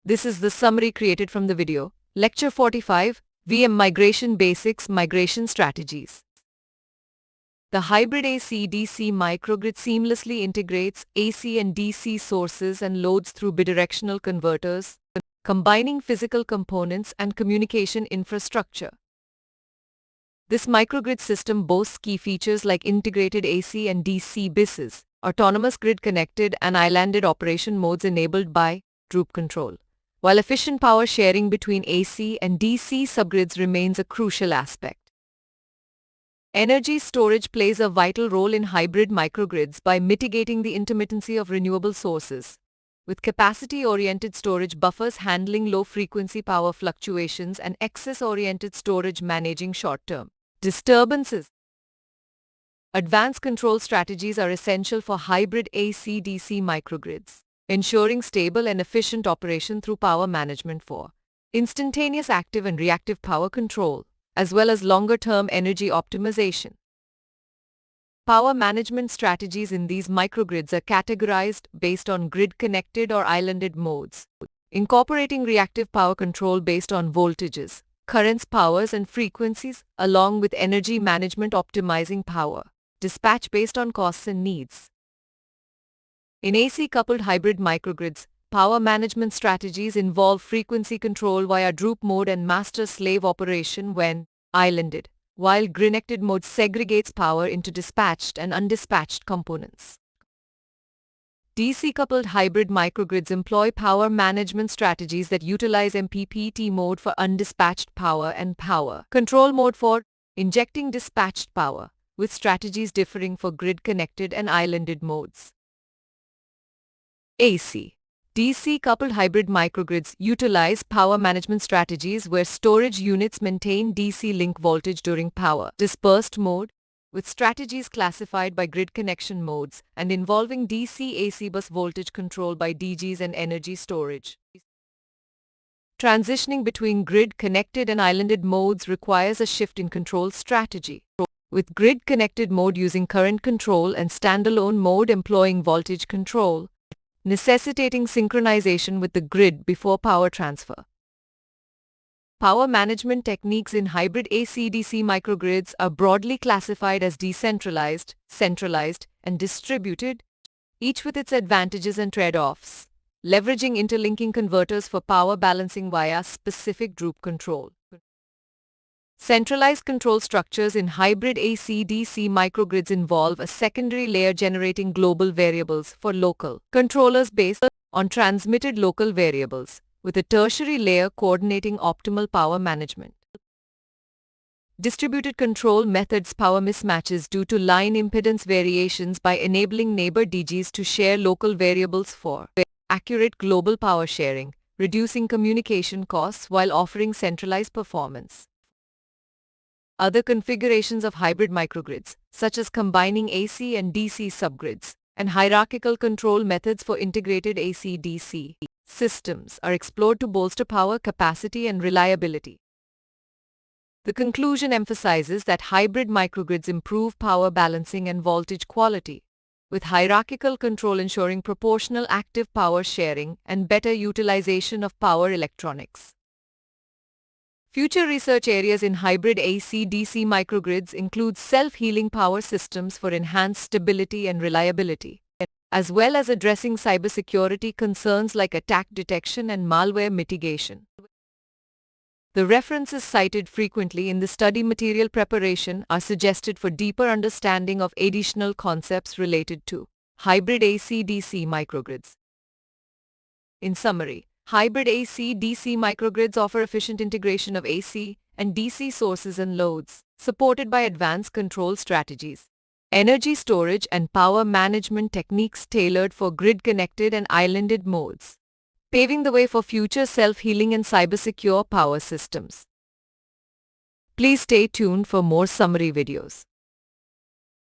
This is the summary created from the video. Lecture 45, VM Migration Basics, Migration Strategies. The hybrid AC-DC microgrid seamlessly integrates AC and DC sources and loads through bidirectional converters, combining physical components and communication infrastructure. This microgrid system boasts key features like integrated AC and DC buses, autonomous grid-connected and islanded operation modes enabled by Droop control, while efficient power sharing between AC and DC subgrids remains a crucial aspect. Energy storage plays a vital role in hybrid microgrids by mitigating the intermittency of renewable sources, with capacity-oriented storage buffers handling low-frequency power fluctuations and excess-oriented storage managing short-term disturbances. Advanced control strategies are essential for hybrid AC-DC microgrids, ensuring stable and efficient operation through power management for instantaneous active and reactive power control, as well as longer-term energy optimization. Power management strategies in these microgrids are categorized based on grid-connected or islanded modes, incorporating reactive power control based on voltages, currents, powers, and frequencies, along with energy management optimizing power dispatch based on costs and needs. In AC-coupled hybrid microgrids, power management strategies involve frequency control via droop mode and master-slave operation when islanded, while grid-connected mode segregates power into dispatched and undispatched components. DC-coupled hybrid microgrids employ power management strategies that utilize MPPT mode for undispatched power and power control mode for injecting dispatched power, with strategies differing for grid-connected and islanded modes. AC DC-coupled hybrid microgrids utilize power management strategies where storage units maintain DC link voltage during power dispersed mode, with strategies classified by grid connection modes and involving DC-AC bus voltage control by DGs and energy storage. Transitioning between grid-connected and islanded modes requires a shift in control strategy, with grid-connected mode using current control and standalone mode employing voltage control, necessitating synchronization with the grid before power transfer. Power management techniques in hybrid AC-DC microgrids are broadly classified as decentralized, centralized, and distributed, each with its advantages and trade-offs, leveraging interlinking converters for power balancing via specific droop control. Centralized control structures in hybrid AC-DC microgrids involve a secondary layer generating global variables for local controllers based on transmitted local variables, with a tertiary layer coordinating optimal power management. Distributed control methods power mismatches due to line impedance variations by enabling neighbor DGs to share local variables for accurate global power sharing, reducing communication costs while offering centralized performance. Other configurations of hybrid microgrids, such as combining AC and DC subgrids, and hierarchical control methods for integrated AC-DC systems are explored to bolster power capacity and reliability. The conclusion emphasizes that hybrid microgrids improve power balancing and voltage quality, with hierarchical control ensuring proportional active power sharing and better utilization of power electronics. Future research areas in hybrid AC-DC microgrids include self-healing power systems for enhanced stability and reliability, as well as addressing cybersecurity concerns like attack detection and malware mitigation. The references cited frequently in the study material preparation are suggested for deeper understanding of additional concepts related to hybrid AC-DC microgrids. In summary, hybrid AC-DC microgrids offer efficient integration of AC and DC sources and loads, supported by advanced control strategies, energy storage and power management techniques tailored for grid-connected and islanded modes, paving the way for future self-healing and cybersecure power systems. Please stay tuned for more summary videos.